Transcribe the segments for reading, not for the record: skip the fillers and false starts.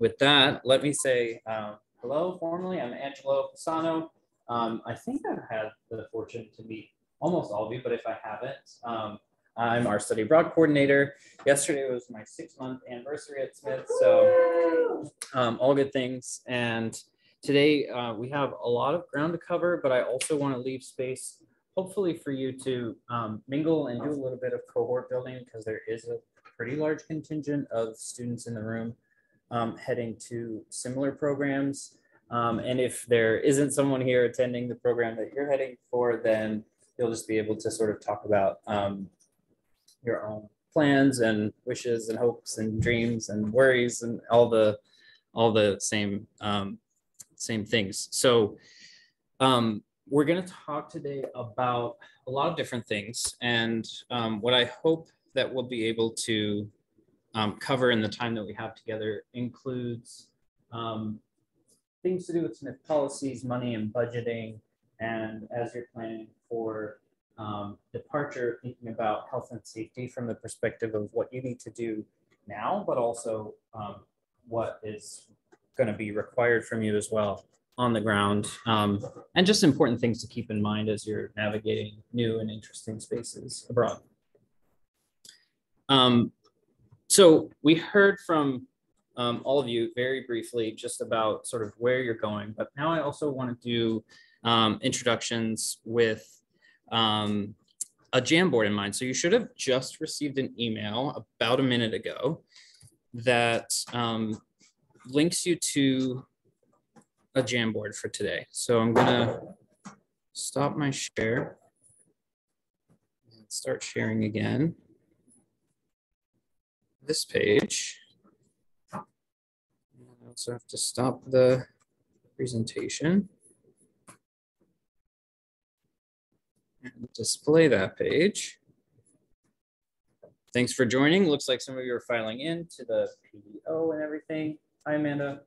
With that, let me say hello formally. I'm Angelo Pisano. I think I've had the fortune to meet almost all of you, but if I haven't, I'm our study abroad coordinator. Yesterday was my 6-month anniversary at Smith, so all good things. And today we have a lot of ground to cover, but I also want to leave space, hopefully, for you to mingle and do a little bit of cohort building, because there is a pretty large contingent of students in the room heading to similar programs. And if there isn't someone here attending the program that you're heading for, then you'll just be able to sort of talk about your own plans and wishes and hopes and dreams and worries and all the same same things. So we're going to talk today about a lot of different things, and what I hope that we'll be able to cover in the time that we have together includes things to do with Smith policies, money and budgeting, and as you're planning for departure, thinking about health and safety from the perspective of what you need to do now, but also what is going to be required from you as well on the ground, and just important things to keep in mind as you're navigating new and interesting spaces abroad. So we heard from all of you very briefly just about sort of where you're going, but now I also want to do introductions with a Jamboard in mind. So you should have just received an email about a minute ago that links you to a Jamboard for today. So I'm gonna stop my share and start sharing again. This page. I also have to stop the presentation and display that page. Thanks for joining. Looks like some of you are filing in to the PDO and everything. Hi, Amanda.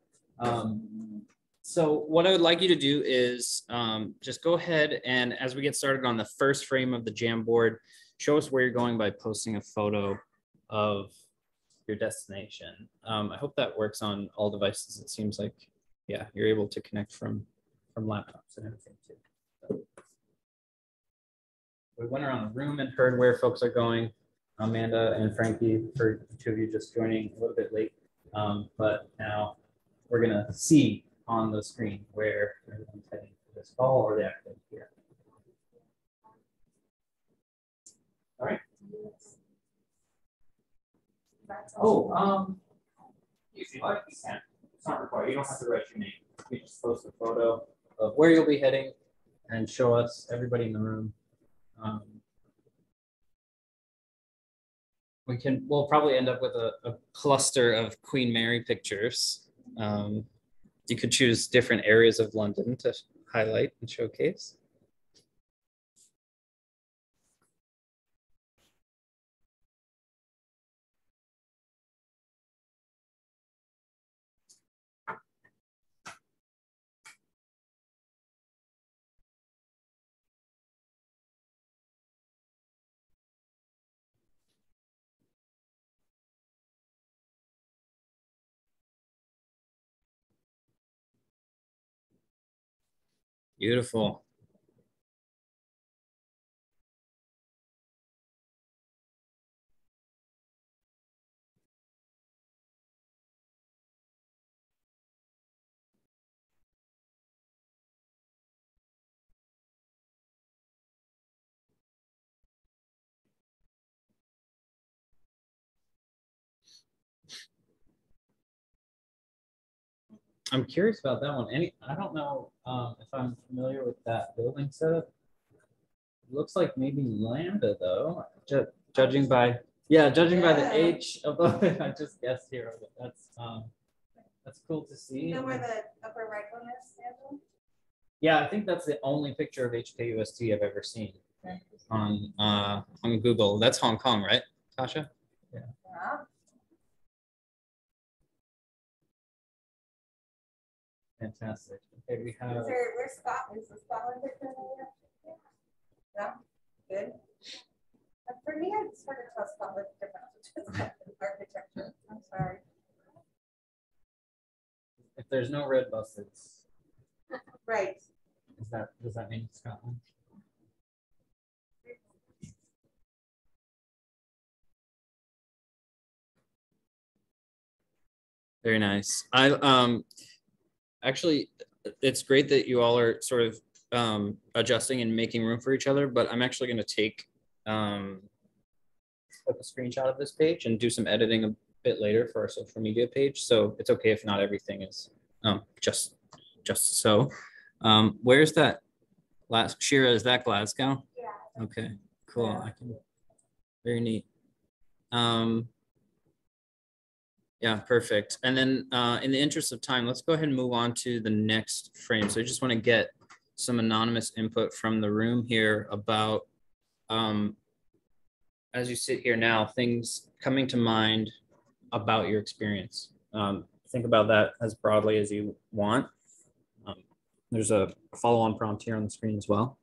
So what I would like you to do is just go ahead and as we get started on the first frame of the Jamboard, show us where you're going by posting a photo of your destination. I hope that works on all devices. It seems like, yeah, you're able to connect from laptops and everything too. So we went around the room and heard where folks are going. Amanda and Frankie, for the two of you just joining a little bit late, but now we're gonna see on the screen where everyone's heading for this call or the activity here. All right. Oh, if you like, you can. It's not required. You don't have to write your name. You just post a photo of where you'll be heading and show us, everybody in the room. We'll probably end up with a cluster of Queen Mary pictures. You could choose different areas of London to highlight and showcase. Beautiful. I'm curious about that one. I don't know if I'm familiar with that building setup. It looks like maybe Lambda though, judging by the H above it. I just guessed here. That's cool to see. You know where the upper right one is, Angela? Yeah, I think that's the only picture of HKUST I've ever seen on Google. That's Hong Kong, right, Tasha? Yeah. Fantastic. Okay, we have. Where's Scotland? Is the Scotland picture there? Yeah. Good. For me, it's hard to tell Scotland different architecture. I'm sorry. If there's no red bus, it's Right. Does that mean Scotland? Very nice. Actually, it's great that you all are sort of adjusting and making room for each other, but I'm actually going to take a screenshot of this page and do some editing a bit later for our social media page. So it's okay if not everything is just so. Where's that last Shira? Is that Glasgow? Yeah. Okay, cool. Yeah. I can, very neat. Yeah, perfect. And then in the interest of time, let's go ahead and move on to the next frame. So I just want to get some anonymous input from the room here about, as you sit here now, things coming to mind about your experience. Think about that as broadly as you want. There's a follow-on prompt here on the screen as well.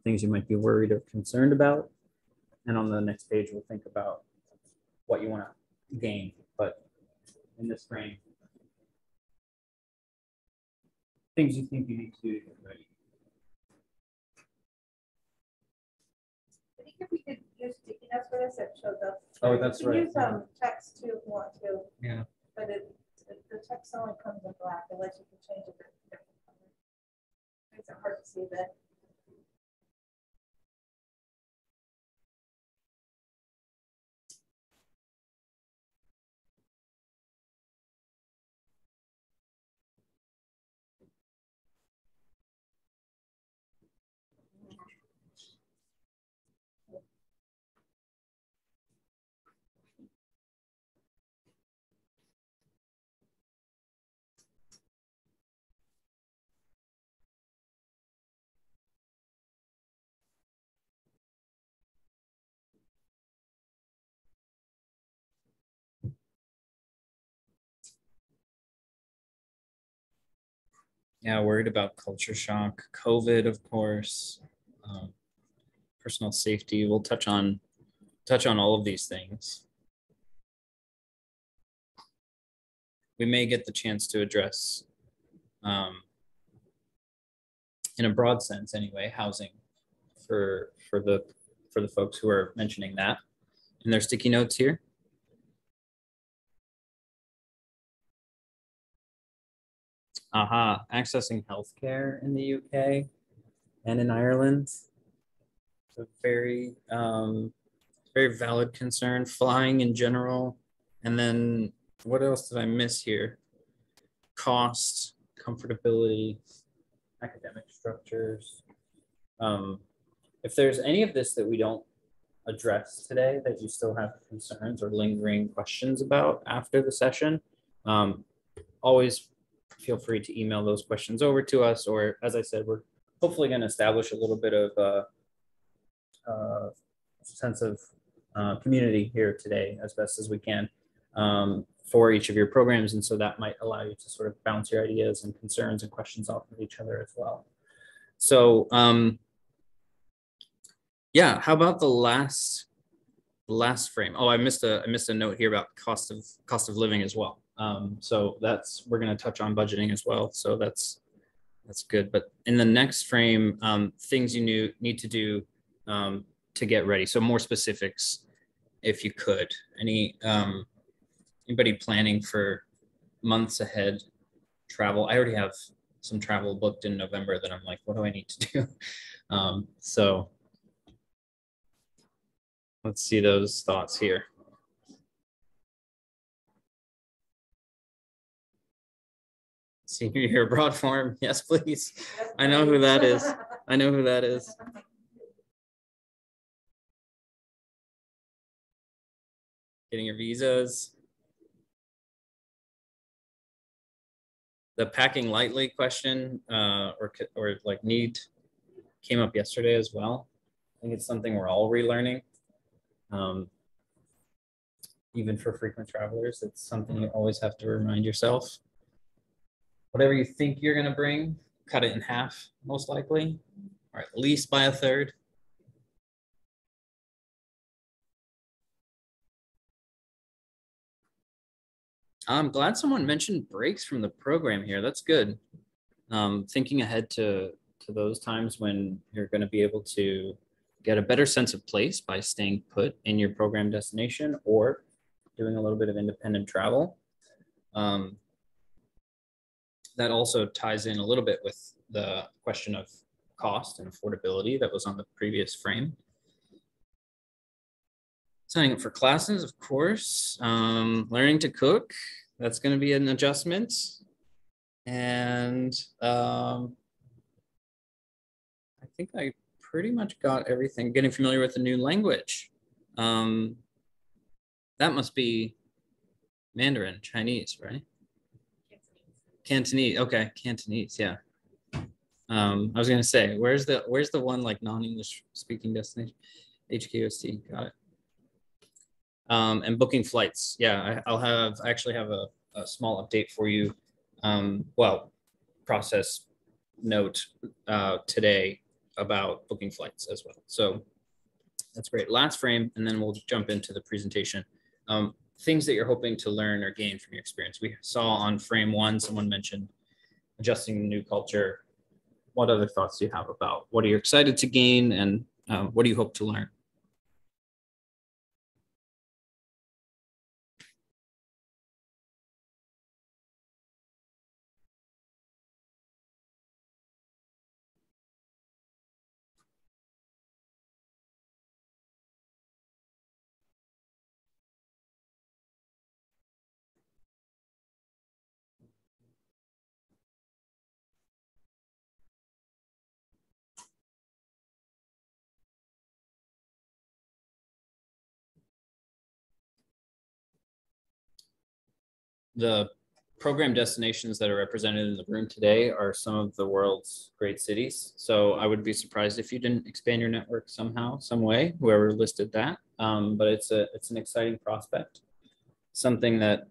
Things you might be worried or concerned about. And on the next page, we'll think about what you want to gain. But in this frame, things you think you need to do to get ready. I think if we could use sticky notes for this, it shows up. Oh, that's we can right. Use text too if you want to. Yeah. But the text only comes in black unless you can change it to different color. Makes it hard to see that. Yeah, worried about culture shock, COVID, of course, personal safety. We'll touch on all of these things. We may get the chance to address, in a broad sense anyway, housing for the folks who are mentioning that in their sticky notes here. Accessing healthcare in the UK and in Ireland. It's a very, very valid concern. Flying in general. And then what else did I miss here? Cost, comfortability, academic structures. If there's any of this that we don't address today that you still have concerns or lingering questions about after the session, always feel free to email those questions over to us, or as I said, we're hopefully going to establish a little bit of a sense of community here today as best as we can for each of your programs. And so that might allow you to sort of bounce your ideas and concerns and questions off of each other as well. So yeah, how about the last frame? Oh, I missed a note here about cost of living as well. So we're going to touch on budgeting as well. So that's good. But in the next frame, things you need to do to get ready. So more specifics, if you could. Anybody planning for months ahead travel? I already have some travel booked in November that I'm like, what do I need to do? So let's see those thoughts here. Senior year broad form. Yes, please. I know who that is. I know who that is. Getting your visas. The packing lightly question or like need came up yesterday as well. I think it's something we're all relearning. Even for frequent travelers, it's something you always have to remind yourself. Whatever you think you're going to bring, cut it in half, most likely, or at least by a third. I'm glad someone mentioned breaks from the program here. That's good. Thinking ahead to those times when you're going to be able to get a better sense of place by staying put in your program destination or doing a little bit of independent travel. That also ties in a little bit with the question of cost and affordability that was on the previous frame. Signing up for classes, of course. Learning to cook, that's going to be an adjustment. And I think I pretty much got everything. Getting familiar with the new language. That must be Mandarin, Chinese, right? Cantonese. Okay, Cantonese. Yeah. I was gonna say, where's the one like non-English speaking destination? HKUST. Got it. And booking flights. Yeah, I actually have a small update for you. Well, process note today about booking flights as well. So that's great. Last frame, and then we'll jump into the presentation. Things that you're hoping to learn or gain from your experience. We saw on frame 1, someone mentioned adjusting the new culture. What other thoughts do you have about what are you excited to gain and what do you hope to learn? The program destinations that are represented in the room today are some of the world's great cities. So I would be surprised if you didn't expand your network somehow, some way, whoever listed that. But it's an exciting prospect, something that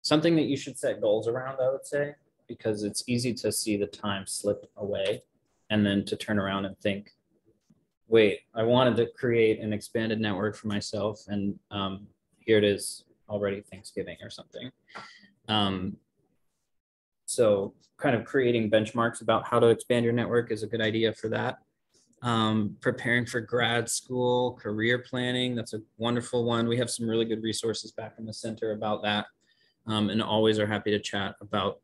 you should set goals around, I would say, because it's easy to see the time slip away and then to turn around and think, wait, I wanted to create an expanded network for myself, and here it is already Thanksgiving or something. So kind of creating benchmarks about how to expand your network is a good idea for that. Preparing for grad school, career planning, that's a wonderful one. We have some really good resources back in the center about that, and always are happy to chat about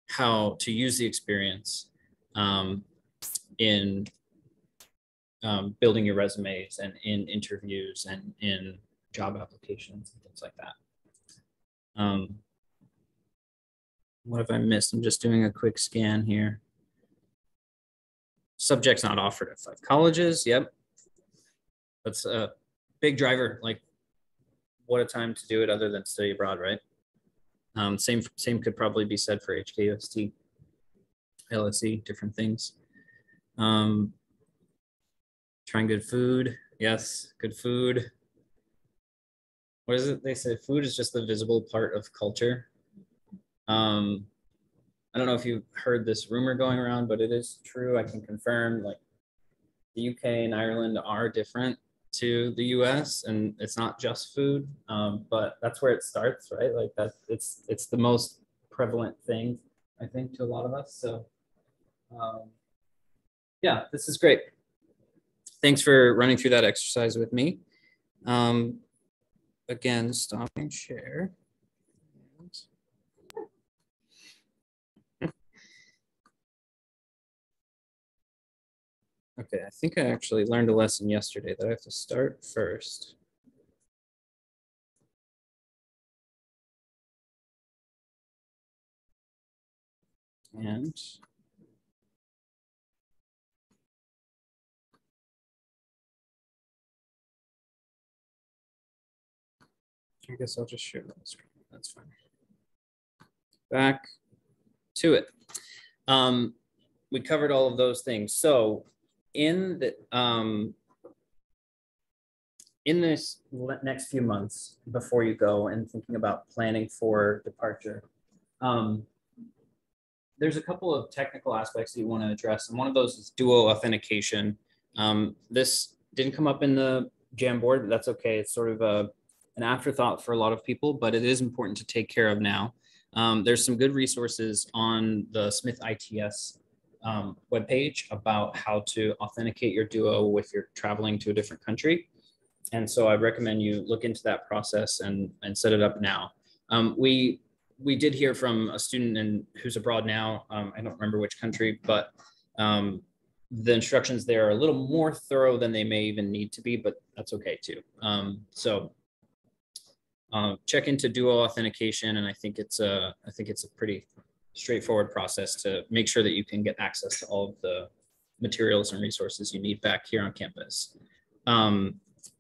how to use the experience in building your resumes and in interviews and in job applications and things like that. What have I missed? I'm just doing a quick scan here. Subjects not offered at 5 colleges. Yep. That's a big driver. Like, what a time to do it other than study abroad, right? Same could probably be said for HKUST, LSE, different things. Trying good food. Yes, good food. What is it? They say food is just the visible part of culture. I don't know if you've heard this rumor going around, but it is true. I can confirm, like, the UK and Ireland are different to the US, and it's not just food, but that's where it starts, right? Like that, it's the most prevalent thing, I think, to a lot of us. So yeah, this is great. Thanks for running through that exercise with me. Again, stopping share. Okay, I think I actually learned a lesson yesterday that I have to start first. And I guess I'll just share that screen. That's fine. Back to it. We covered all of those things. So in this next few months before you go and thinking about planning for departure, there's a couple of technical aspects that you want to address, and one of those is dual authentication. This didn't come up in the Jamboard, but that's okay. It's sort of an afterthought for a lot of people, but it is important to take care of now. There's some good resources on the Smith ITS webpage about how to authenticate your duo if you're traveling to a different country. And so I recommend you look into that process and set it up now. We did hear from a student who's abroad now. I don't remember which country, but the instructions there are a little more thorough than they may even need to be, but that's okay too. So check into duo authentication, and I think it's a pretty straightforward process to make sure that you can get access to all of the materials and resources you need back here on campus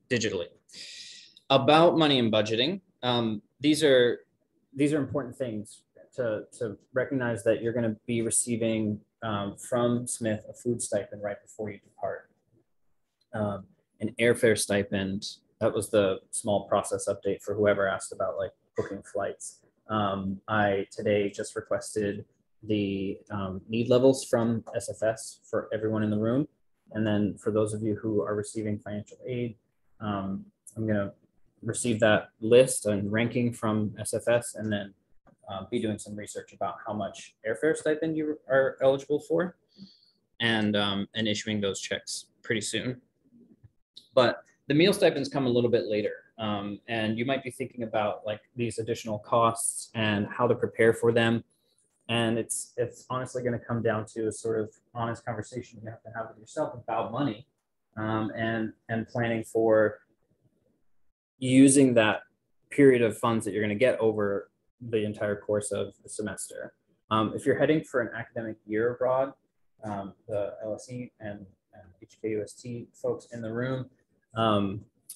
digitally. About money and budgeting, these are important things to recognize that you're going to be receiving from Smith a food stipend right before you depart, an airfare stipend. That was the small process update for whoever asked about like booking flights. I today just requested the need levels from SFS for everyone in the room. And then for those of you who are receiving financial aid, I'm going to receive that list and ranking from SFS, and then be doing some research about how much airfare stipend you are eligible for, and issuing those checks pretty soon. But the meal stipends come a little bit later. And you might be thinking about like these additional costs and how to prepare for them. And it's honestly going to come down to a sort of honest conversation you have to have with yourself about money, and planning for using that period of funds that you're going to get over the entire course of the semester. If you're heading for an academic year abroad, the LSE and HKUST folks in the room,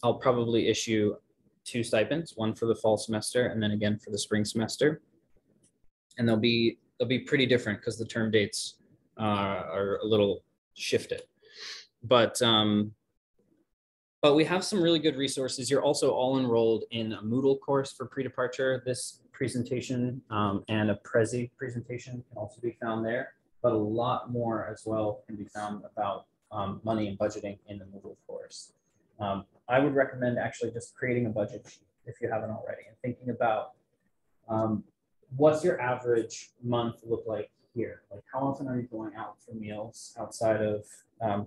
I'll probably issue 2 stipends, one for the fall semester and then again for the spring semester. And they'll be pretty different because the term dates are a little shifted. But we have some really good resources. You're also all enrolled in a Moodle course for pre-departure. This presentation and a Prezi presentation can also be found there, but a lot more as well can be found about money and budgeting in the Moodle course. I would recommend actually just creating a budget sheet if you haven't already, and thinking about what's your average month look like here? Like how often are you going out for meals outside of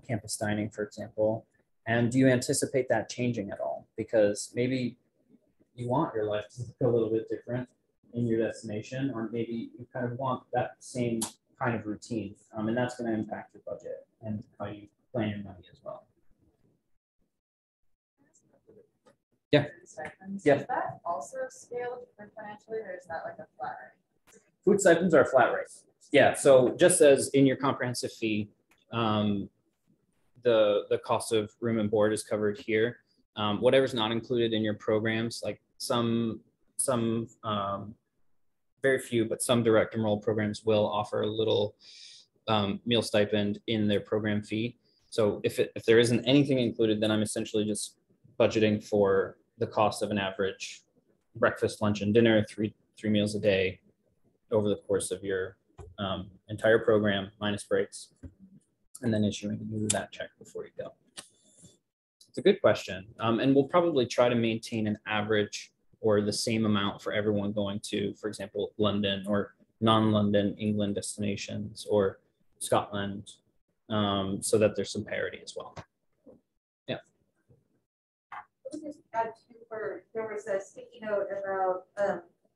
campus dining, for example? And do you anticipate that changing at all? Because maybe you want your life to look a little bit different in your destination, or maybe you kind of want that same kind of routine. And that's going to impact your budget and how you plan your money as well. Yeah. Yeah. Is that also scaled financially, or is that like a flat rate? Food stipends are a flat rate. Yeah. So just as in your comprehensive fee, the cost of room and board is covered here. Whatever's not included in your programs, like some very few, but some direct enroll programs will offer a little meal stipend in their program fee. So if there isn't anything included, then I'm essentially just budgeting for the cost of an average breakfast, lunch, and dinner, three meals a day over the course of your entire program minus breaks, and then issuing you that check before you go. It's a good question. And we'll probably try to maintain an average or the same amount for everyone going to, for example, London or non-London England destinations or Scotland, so that there's some parity as well. Yeah. Let me just add to where there was a sticky note about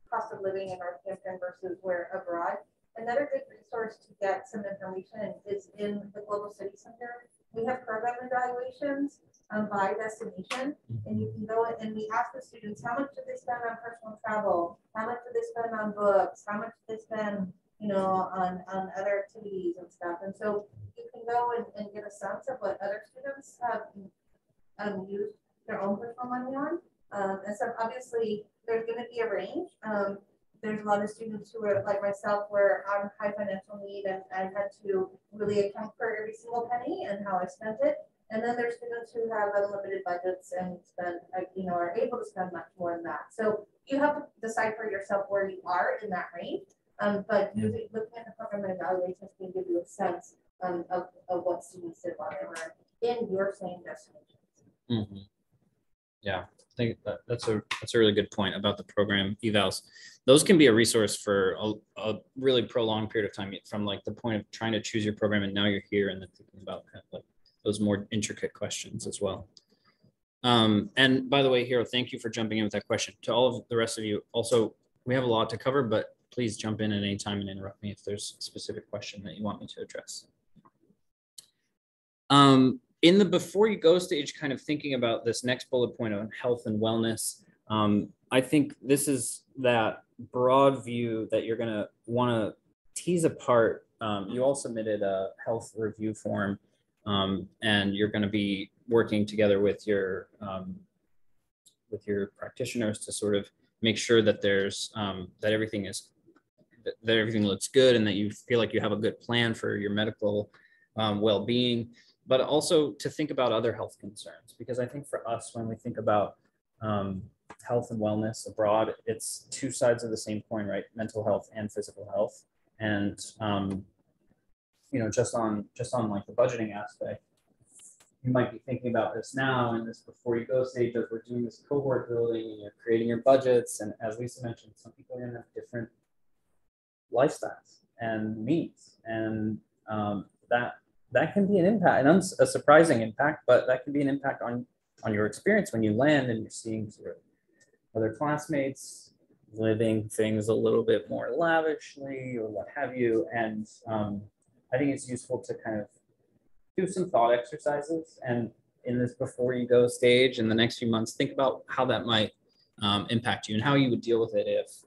cost of living in Northampton versus where abroad. Another good resource to get some information is in the Global City Center. We have program evaluations by destination, and you can go in and we ask the students, how much do they spend on personal travel? How much do they spend on books? How much do they spend, on other activities and stuff? And so you can go and get a sense of what other students have used their own personal money on. And so obviously there's going to be a range. There's a lot of students who are like myself, where I'm high financial need and I had to really account for every single penny and how I spent it. And then there's students who have unlimited budgets and spend, are able to spend much more than that. So you have to decide for yourself where you are in that range. But looking at the program and evaluations can give you a sense of what students did while they were in your same destinations. Mm-hmm. Yeah. think that's a really good point about the program evals. Those can be a resource for a really prolonged period of time, from like the point of trying to choose your program and now you're here and then thinking about kind of like those more intricate questions as well. And by the way, Hero, thank you for jumping in with that question. To all of the rest of you, also, we have a lot to cover, but please jump in at any time and interrupt me if there's a specific question that you want me to address. In the before you go stage, kind of thinking about this next bullet point on health and wellness, I think this is that broad view that you're going to want to tease apart. You all submitted a health review form, and you're going to be working together with your practitioners to sort of make sure that there's that everything looks good and that you feel like you have a good plan for your medical well-being, but also to think about other health concerns, because I think for us, when we think about health and wellness abroad, it's two sides of the same coin, right? Mental health and physical health. And you know, just on like the budgeting aspect, you might be thinking about this now in this before you go stage as we're doing this cohort building and you're creating your budgets. And as Lisa mentioned, some people are going to have different lifestyles and needs, and that can be an impact, and a surprising impact, but that can be an impact on your experience when you land and you're seeing sort of other classmates living things a little bit more lavishly or what have you. And I think it's useful to kind of do some thought exercises, and in this before you go stage in the next few months, think about how that might impact you and how you would deal with it if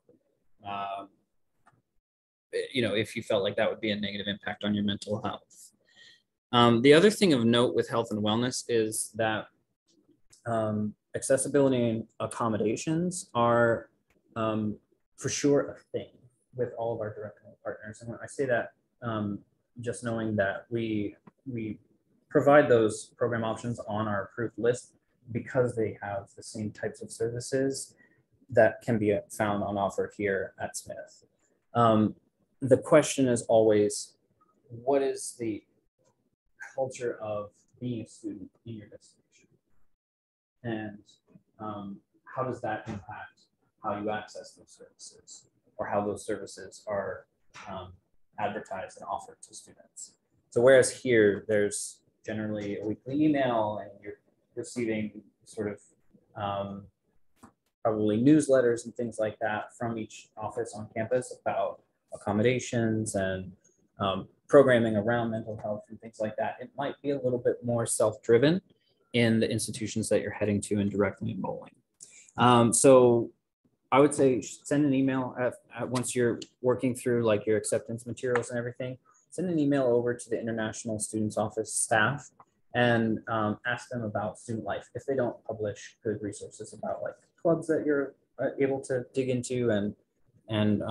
you know, if you felt like that would be a negative impact on your mental health. The other thing of note with health and wellness is that accessibility and accommodations are for sure a thing with all of our direct partners. And when I say that, just knowing that we provide those program options on our approved list because they have the same types of services that can be found on offer here at Smith. The question is always, what is the culture of being a student in your destination? And how does that impact how you access those services or how those services are advertised and offered to students? So whereas here, there's generally a weekly email and you're receiving sort of probably newsletters and things like that from each office on campus about accommodations and programming around mental health and things like that. It might be a little bit more self-driven in the institutions that you're heading to and directly enrolling. So I would say send an email once you're working through like your acceptance materials and everything. Send an email over to the International Students Office staff and ask them about student life. If they don't publish good resources about like clubs that you're able to dig into and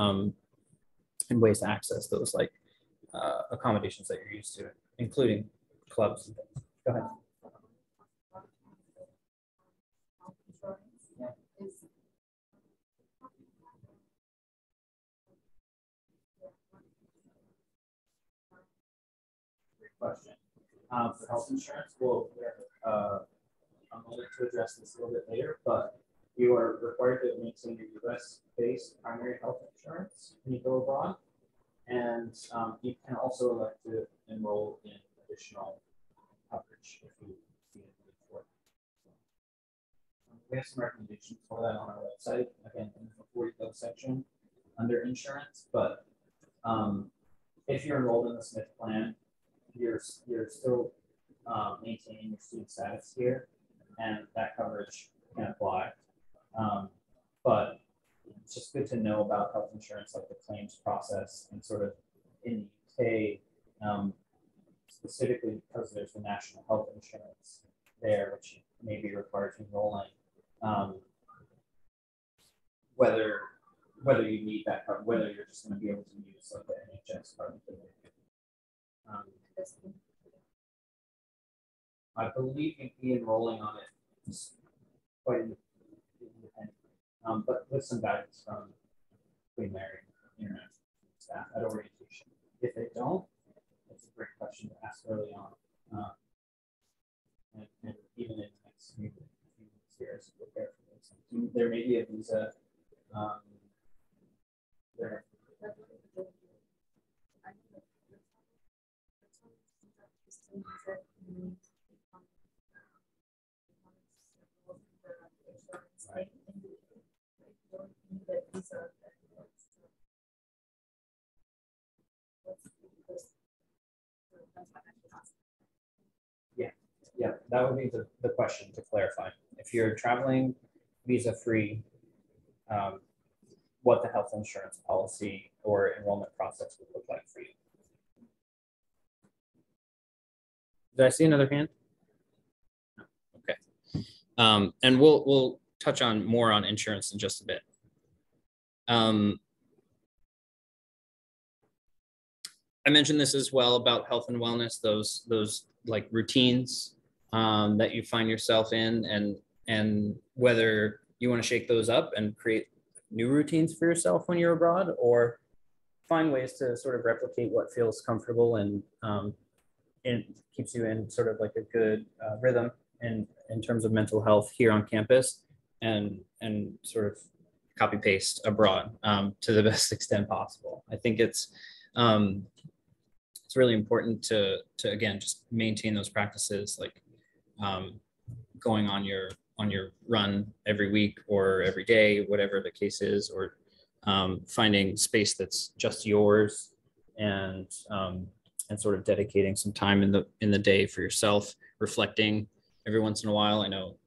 ways to access those like accommodations that you're used to, including clubs and things. Go ahead. Question. For health insurance, I'm going to address this a little bit later, but you are required to maintain your US-based primary health insurance when you go abroad, and you can also elect to enroll in additional coverage if you need it for it. We have some recommendations for that on our website, again, in the before you go section under insurance, but if you're enrolled in the Smith plan, you're still maintaining your student status here, and that coverage can apply. But it's just good to know about health insurance, like the claims process, and sort of in the UK, specifically because there's the national health insurance there, which may be required to enroll in, whether you need that card, whether you're just going to be able to use like the NHS card. I believe you'd be enrolling on it quite independently, but with some guidance from Queen Mary International staff at orientation. If they don't, it's a great question to ask early on, and even in the next few years to prepare for there may be a visa. There. Right. Yeah, that would be the question to clarify. If you're traveling visa-free, what the health insurance policy or enrollment process would look like for you. Did I see another hand? Okay. And we'll touch on more on insurance in just a bit. I mentioned this as well about health and wellness, those like routines that you find yourself in, and whether you want to shake those up and create new routines for yourself when you're abroad, or find ways to sort of replicate what feels comfortable and it keeps you in sort of like a good rhythm in terms of mental health here on campus, and sort of copy paste abroad to the best extent possible. I think it's really important to again just maintain those practices, like going on your run every week or every day, whatever the case is, or finding space that's just yours, and sort of dedicating some time in the day for yourself, reflecting every once in a while. I know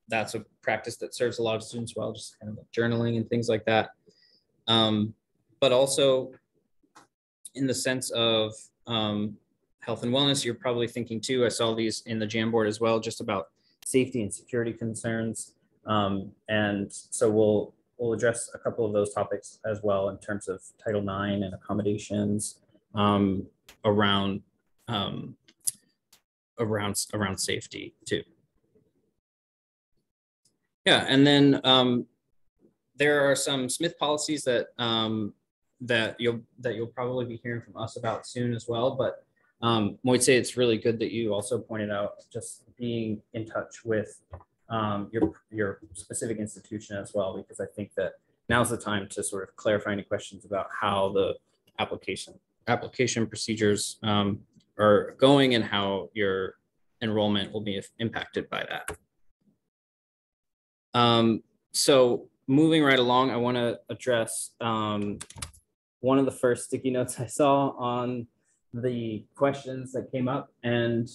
that's a practice that serves a lot of students well, just kind of like journaling and things like that. But also in the sense of health and wellness, you're probably thinking too, I saw these in the Jamboard as well, just about safety and security concerns. And so we'll address a couple of those topics as well in terms of Title IX and accommodations around safety too. Yeah, and then there are some Smith policies that that you'll probably be hearing from us about soon as well. But Moitse, it's really good that you also pointed out just being in touch with your specific institution as well, because I think that now's the time to sort of clarify any questions about how the application procedures are going and how your enrollment will be impacted by that. So moving right along, I want to address one of the first sticky notes I saw on the questions that came up. And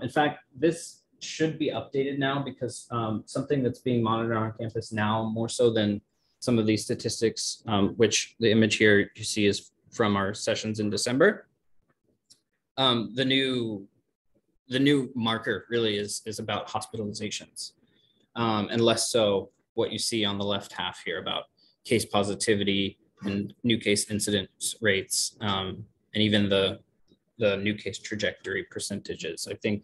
in fact, this should be updated now, because something that's being monitored on campus now, more so than some of these statistics, which the image here you see is from our sessions in December. The new marker really is about hospitalizations, and less so what you see on the left half here about case positivity and new case incidence rates, and even the new case trajectory percentages. I think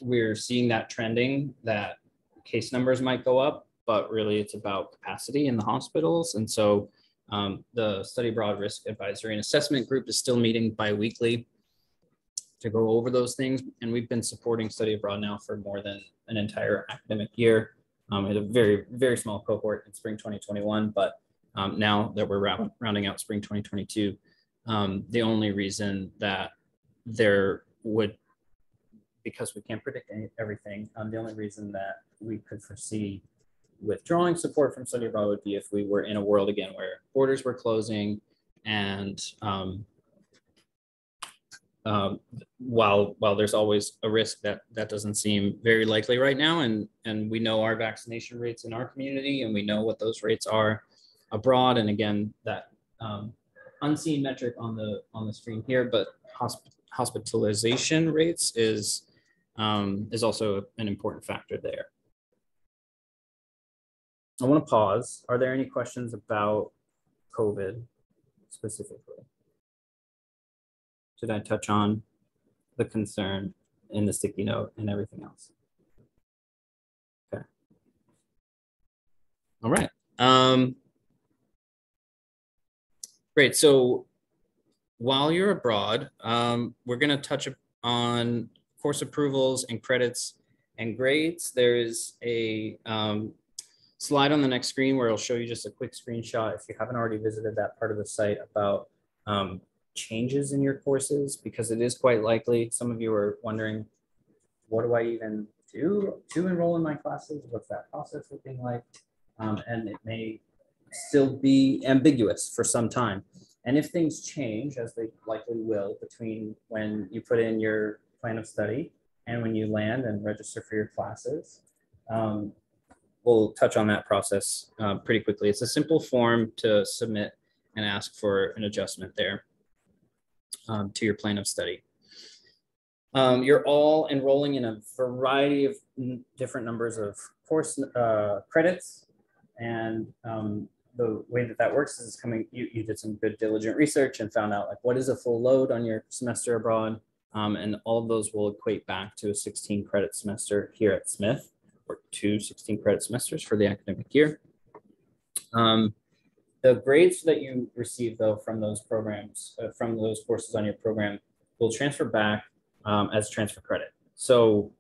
we're seeing that trending, that case numbers might go up, but really it's about capacity in the hospitals. And so the Study Abroad Risk Advisory and Assessment Group is still meeting bi-weekly to go over those things. And we've been supporting Study Abroad now for more than an entire academic year. We had a very, very small cohort in spring 2021, but now that we're rounding out spring 2022, the only reason that there would, because we can't predict everything, the only reason that we could foresee withdrawing support from Study Abroad would be if we were in a world again where borders were closing, and while there's always a risk that doesn't seem very likely right now, and we know our vaccination rates in our community, and we know what those rates are abroad, and again that unseen metric on the screen here, but hospitalization rates is also an important factor there. I want to pause. Are there any questions about COVID specifically? Did I touch on the concern in the sticky note and everything else? Okay. All right. Great. So while you're abroad, we're going to touch on course approvals and credits And grades, there is a slide on the next screen where it'll show you just a quick screenshot if you haven't already visited that part of the site about changes in your courses, because it is quite likely some of you are wondering, what do I even do to enroll in my classes? What's that process looking like? And it may still be ambiguous for some time. And if things change, as they likely will, between when you put in your plan of study and when you land and register for your classes, we'll touch on that process pretty quickly. It's a simple form to submit and ask for an adjustment there to your plan of study. You're all enrolling in a variety of different numbers of course credits, and the way that that works is you did some good diligent research and found out like what is a full load on your semester abroad, and all of those will equate back to a 16 credit semester here at Smith, or 2 16 credit semesters for the academic year. The grades that you receive though from those programs, from those courses on your program, will transfer back as transfer credit. So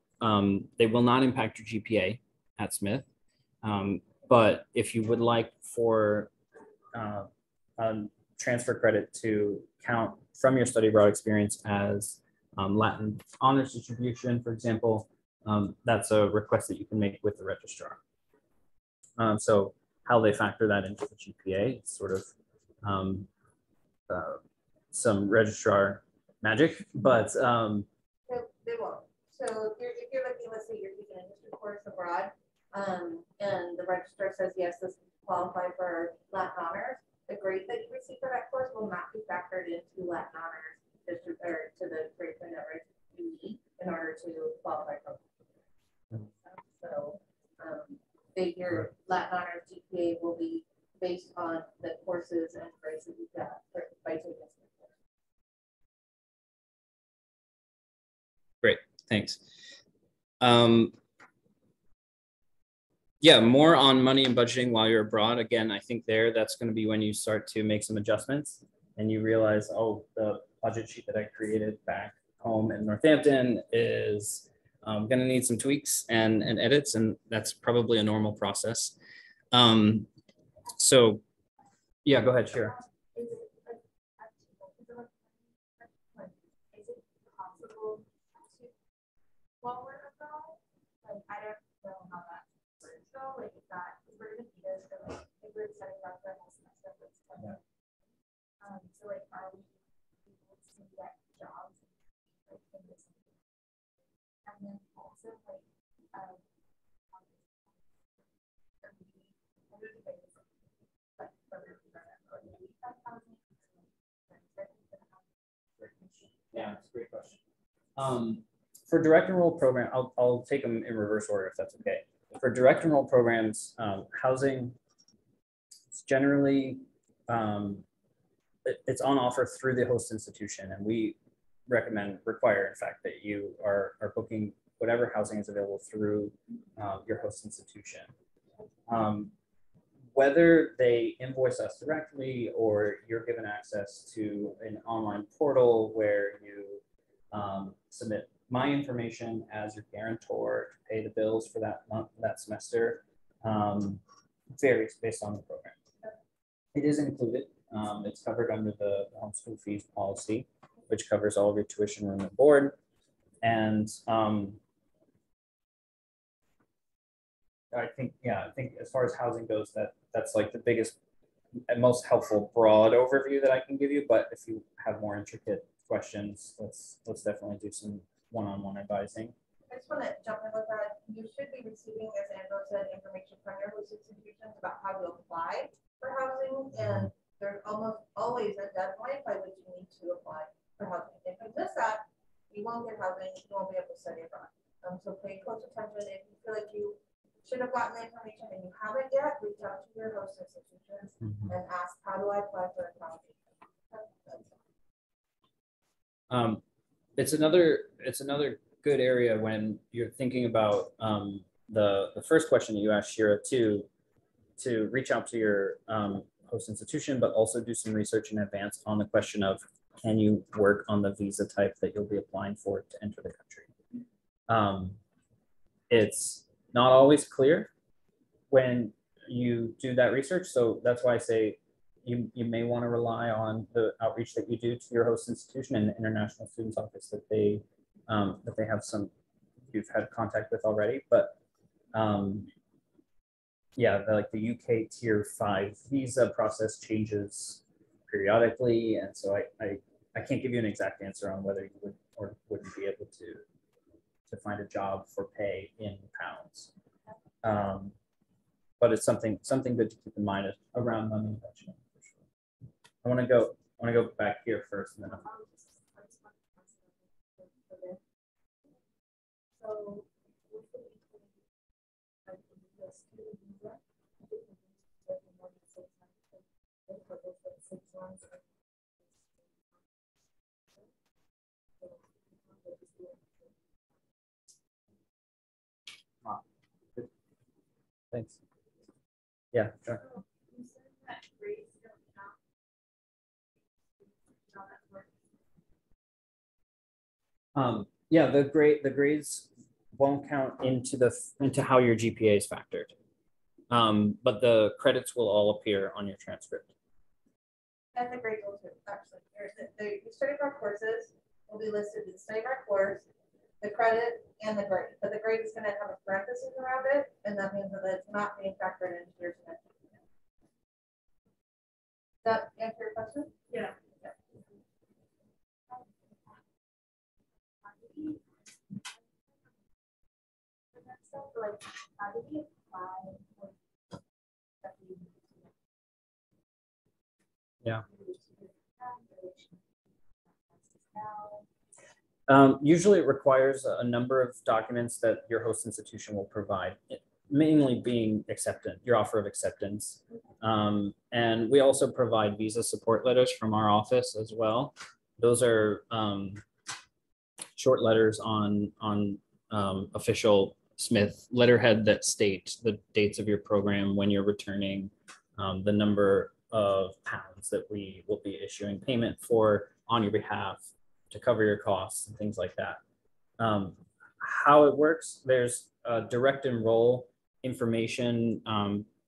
they will not impact your GPA at Smith. But if you would like for transfer credit to count from your study abroad experience as Latin honors distribution, for example, that's a request that you can make with the registrar. So how they factor that into the GPA, it's sort of some registrar magic, but they won't. So if you're looking, let's say you're taking a history course abroad, and the registrar says, yes, this qualify for Latin honors, the grade that you receive for that course will not be factored into Latin honors district or to the grade point that you need in order to qualify for. So your Latin honors GPA will be based on the courses and grades that you got by taking this course. Great, thanks. Yeah, more on money and budgeting while you're abroad. Again, I think that's going to be when you start to make some adjustments and you realize, oh, the budget sheet that I created back home in Northampton is going to need some tweaks and edits, and that's probably a normal process. So yeah, go ahead, Shira. Is it possible to while we're abroad? Like, I don't know how that works though. Like, if that, because we're going to be there for like, if we're setting up the whole semester, yeah. So like, are we able to get jobs like in this? And then also like, yeah, that's a great question. For direct enroll program, I'll take them in reverse order if that's okay. For direct enroll programs, housing, it's generally, it's on offer through the host institution, and we require, in fact, that you are booking whatever housing is available through your host institution. Whether they invoice us directly or you're given access to an online portal where you submit my information as your guarantor to pay the bills for that month, that semester, varies based on the program. It is included. It's covered under the homeschool fees policy, which covers all of your tuition, room, and board. And I think as far as housing goes, that's like the biggest and most helpful broad overview that I can give you. But if you have more intricate questions, let's definitely do some one-on-one advising. I just want to jump in with that. You should be receiving, as Andrew said, information from your host institutions about how to apply for housing, and there's almost always a deadline by which you need to apply for housing. If you miss that, you won't get housing. You won't be able to study abroad. So pay close attention. If you feel like you should have gotten the information and you haven't yet, reach out to your host institutions and ask, how do I apply for accommodation? It's another good area when you're thinking about the first question that you asked, Shira, to reach out to your host institution, but also do some research in advance on the question of, can you work on the visa type that you'll be applying for to enter the country? it's not always clear when you do that research. So that's why I say you may want to rely on the outreach that you do to your host institution and the International Students Office that they have some, you've had contact with already. But yeah, like the UK Tier 5 visa process changes periodically. And so I can't give you an exact answer on whether you would or wouldn't be able to find a job for pay in pounds. But it's something good to keep in mind around money invention. For sure. I want to go back here first, and then So thanks. Yeah, sure. Yeah, the grades won't count into how your GPA is factored. But the credits will all appear on your transcript. And the grade will too, actually. The study abroad courses will be listed in the study abroad course, the credit, and the grade. But the grade is going to have a parenthesis around it, and that means that it's not being factored into your semester. Does that answer your question? yeah. Like, how did you apply? Yeah. Usually it requires a number of documents that your host institution will provide, mainly being your offer of acceptance. And we also provide visa support letters from our office as well. Those are short letters on official Smith letterhead that state the dates of your program, when you're returning, the number of pounds that we will be issuing payment for on your behalf to cover your costs and things like that. How it works, there's a direct enroll information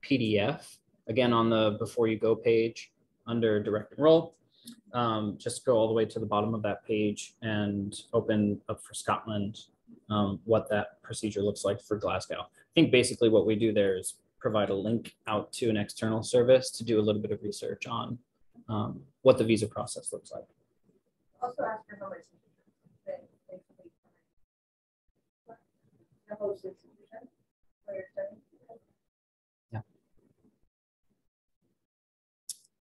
PDF, again, on the before you go page under direct enroll. Just go all the way to the bottom of that page and open up for Scotland what that procedure looks like for Glasgow. I think basically what we do there is provide a link out to an external service to do a little bit of research on what the visa process looks like. Also ask your host institution where you're studying.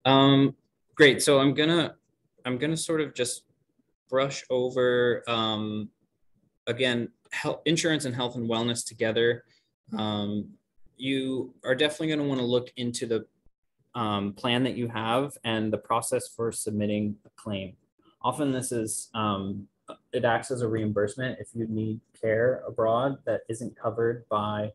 Yeah. Great. So I'm gonna sort of just brush over again, health insurance and health and wellness together. You are definitely going to want to look into the plan that you have and the process for submitting a claim. Often this is, it acts as a reimbursement if you need care abroad that isn't covered by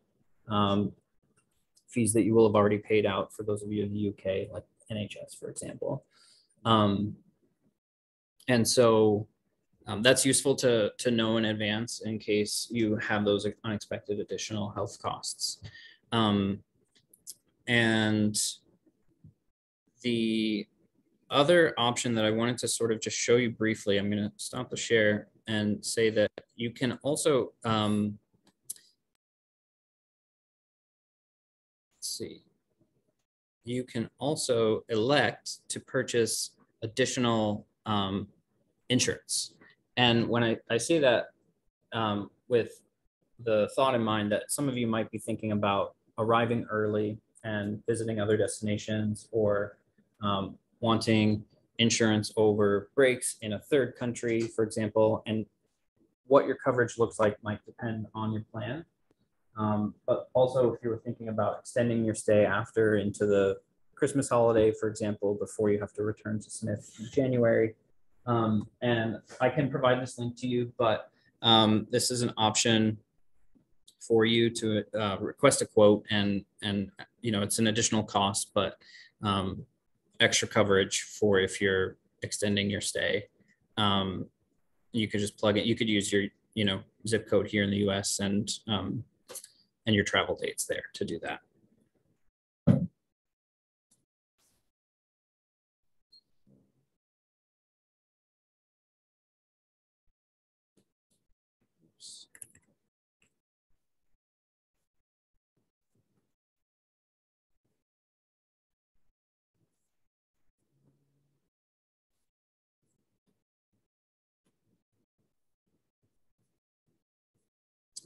fees that you will have already paid out for those of you in the UK, like NHS, for example. And so that's useful to know in advance in case you have those unexpected additional health costs. And the other option that I wanted to sort of just show you briefly, I'm going to stop the share and say that you can also, let's see, you can also elect to purchase additional insurance. And when I say that with the thought in mind that some of you might be thinking about arriving early and visiting other destinations, or wanting insurance over breaks in a third country, for example, and what your coverage looks like might depend on your plan. But also if you were thinking about extending your stay after into the Christmas holiday, for example, before you have to return to Smith in January. And I can provide this link to you, but this is an option for you to request a quote, and you know, it's an additional cost, but extra coverage for if you're extending your stay. You could just plug it. You could use your zip code here in the US and your travel dates there to do that.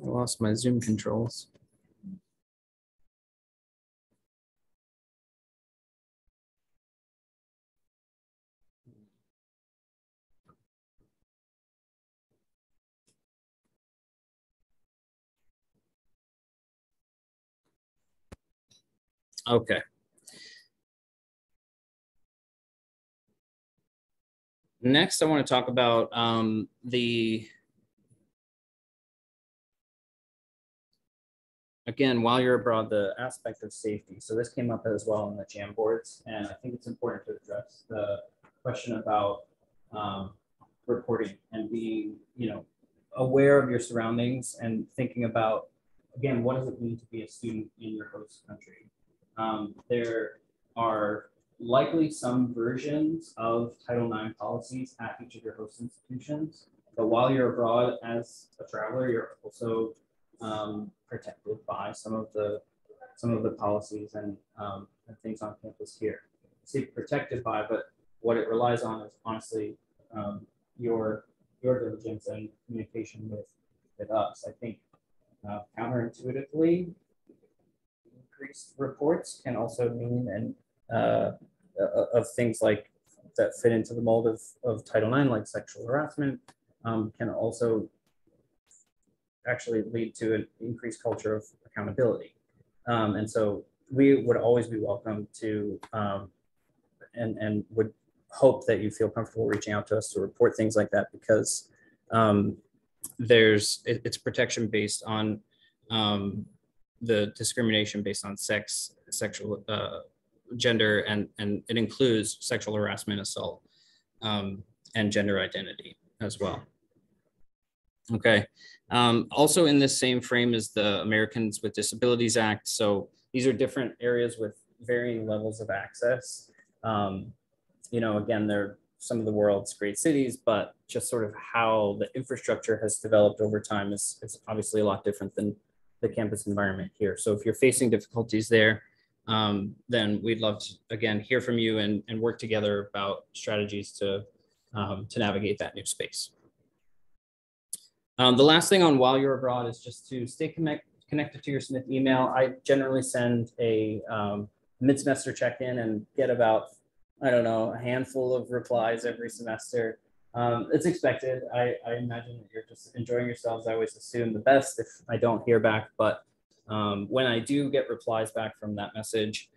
I lost my Zoom controls. Okay. Next, I want to talk about again, while you're abroad, the aspect of safety. So this came up as well in the Jamboards, and I think it's important to address the question about reporting and being, aware of your surroundings and thinking about, again, what does it mean to be a student in your host country? There are likely some versions of Title IX policies at each of your host institutions, but while you're abroad as a traveler, you're also protected by some of the policies and things on campus here. Say protected by, but what it relies on is honestly your diligence and communication with us. I think counterintuitively, increased reports can also mean of things like that fit into the mold of Title IX, like sexual harassment, can also actually lead to an increased culture of accountability. And so we would always be welcome to and would hope that you feel comfortable reaching out to us to report things like that, because it's protection based on the discrimination based on sex, sexual, gender, and it includes sexual harassment, assault, and gender identity as well. Okay. Also in this same frame is the Americans with Disabilities Act. So these are different areas with varying levels of access. Again, they're some of the world's great cities, but just sort of how the infrastructure has developed over time is obviously a lot different than the campus environment here. So if you're facing difficulties there, then we'd love to, again, hear from you and work together about strategies to navigate that new space. The last thing on while you're abroad is just to stay connected to your Smith email. I generally send a mid-semester check-in and get about, a handful of replies every semester. It's expected. I imagine that you're just enjoying yourselves. I always assume the best if I don't hear back, but when I do get replies back from that message,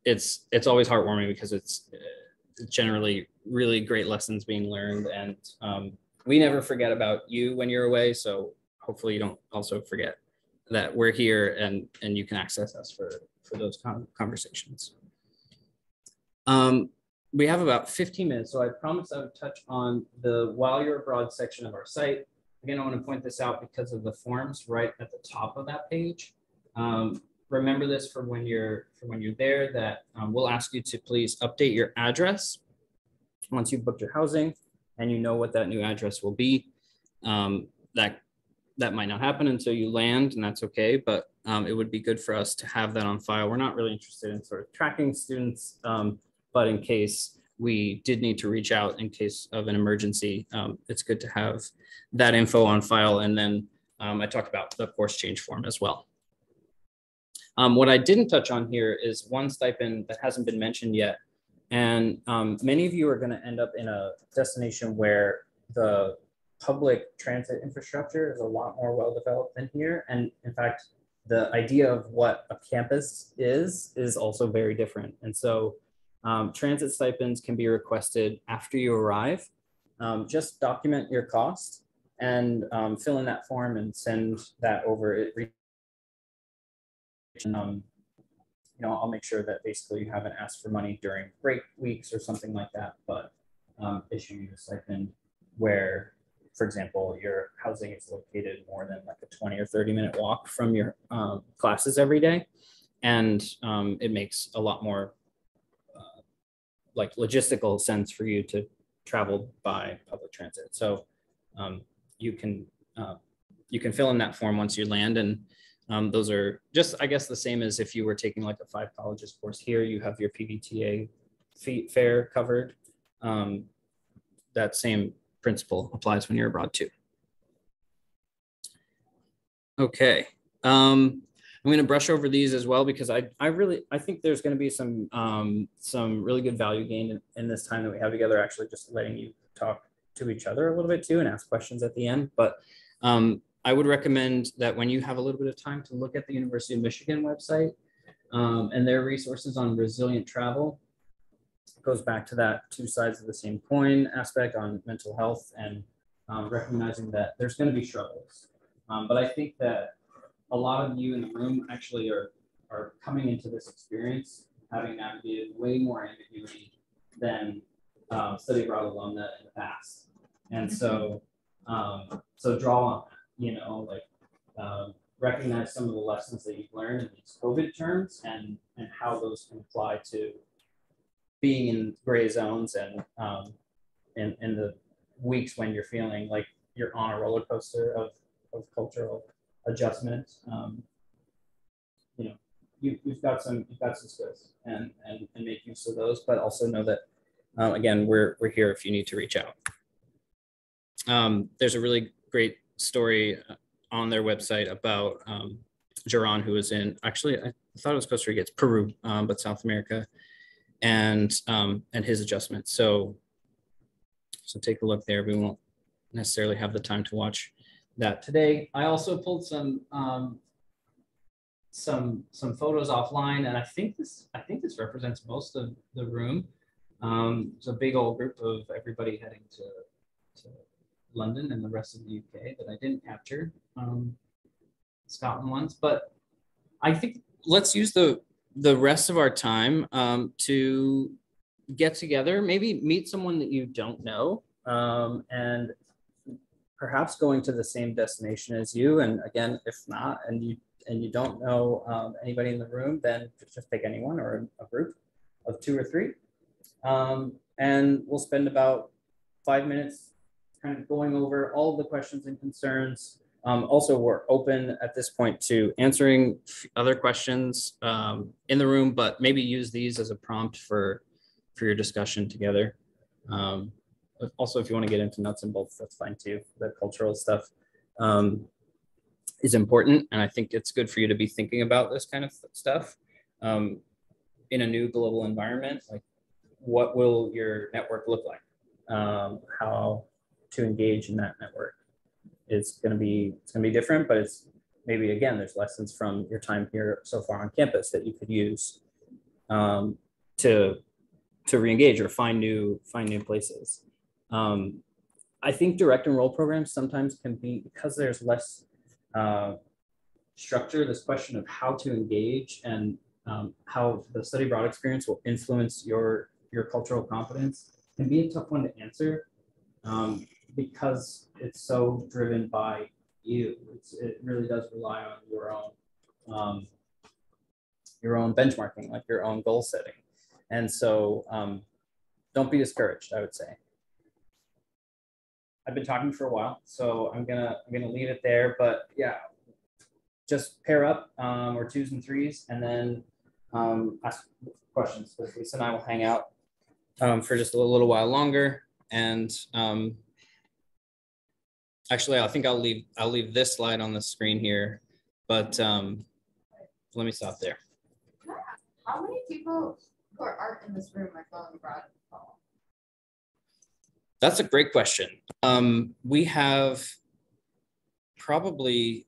it's always heartwarming because it's generally really great lessons being learned, and we never forget about you when you're away. So hopefully you don't also forget that we're here and you can access us for those conversations. We have about 15 minutes, so I promised I would touch on the while you're abroad section of our site. Again, I want to point this out because of the forms right at the top of that page. Remember this for when you're there, that we'll ask you to please update your address once you've booked your housing and you know what that new address will be. That might not happen until you land, and that's okay, but it would be good for us to have that on file. We're not really interested in sort of tracking students, but in case we did need to reach out in case of an emergency, it's good to have that info on file. And then I talked about the course change form as well. What I didn't touch on here is one stipend that hasn't been mentioned yet. And many of you are going to end up in a destination where the public transit infrastructure is a lot more well-developed than here. And in fact, the idea of what a campus is also very different. And so transit stipends can be requested after you arrive. Just document your cost and fill in that form and send that over. I'll make sure that basically you haven't asked for money during break weeks or something like that, but issue you a stipend where for example, your housing is located more than like a 20 or 30-minute walk from your classes every day. And it makes a lot more like logistical sense for you to travel by public transit. So you can fill in that form once you land, and those are just, I guess, the same as if you were taking like a 5 colleges course here. You have your PVTA fare covered. That same principle applies when you're abroad too. Okay. I'm going to brush over these as well because I think there's going to be some really good value gained in this time that we have together, actually just letting you talk to each other a little bit too and ask questions at the end. But I would recommend that when you have a little bit of time to look at the University of Michigan website and their resources on resilient travel. It goes back to that 2 sides of the same coin aspect on mental health and recognizing that there's going to be struggles. But I think that a lot of you in the room actually are coming into this experience having navigated way more ambiguity than study abroad alumni in the past. And so draw on that, you know, like recognize some of the lessons that you've learned in these COVID terms and how those can apply to being in gray zones and in the weeks when you're feeling like you're on a roller coaster of cultural adjustment. You know, you've got some skills and make use of those, but also know that again, we're here if you need to reach out. There's a really great story on their website about Jaron, who was in, actually, I thought it was Costa Rica, it's Peru, but South America, and his adjustment. So take a look there. We won't necessarily have the time to watch that today. I also pulled some photos offline, and I think this represents most of the room. It's a big old group of everybody heading to London and the rest of the UK that I didn't capture, Scotland ones, but I think let's use the rest of our time to get together, maybe meet someone that you don't know, and perhaps going to the same destination as you. And again, if not, and you don't know anybody in the room, then just pick anyone or a group of 2 or 3. And we'll spend about 5 minutes kind of going over all of the questions and concerns. Also, we're open at this point to answering other questions in the room, but maybe use these as a prompt for your discussion together. Also, if you want to get into nuts and bolts, that's fine too. The cultural stuff is important, and I think it's good for you to be thinking about this kind of stuff in a new global environment. Like, what will your network look like? How to engage in that network? It's going to be different, but it's maybe, again, there's lessons from your time here so far on campus that you could use to re-engage or find new places. I think direct enroll programs sometimes can be, because there's less structure, this question of how to engage and how the study abroad experience will influence your cultural competence can be a tough one to answer. Because it's so driven by you. It really does rely on your own benchmarking, like your own goal setting. And so don't be discouraged, I would say. I've been talking for a while, so I'm gonna leave it there, but yeah, just pair up or 2s and 3s, and then ask questions, because Lisa and I will hang out for just a little while longer. And actually, I think I'll leave this slide on the screen here, but let me stop there. How many people who aren't in this room are going abroad in the fall? That's a great question. We have probably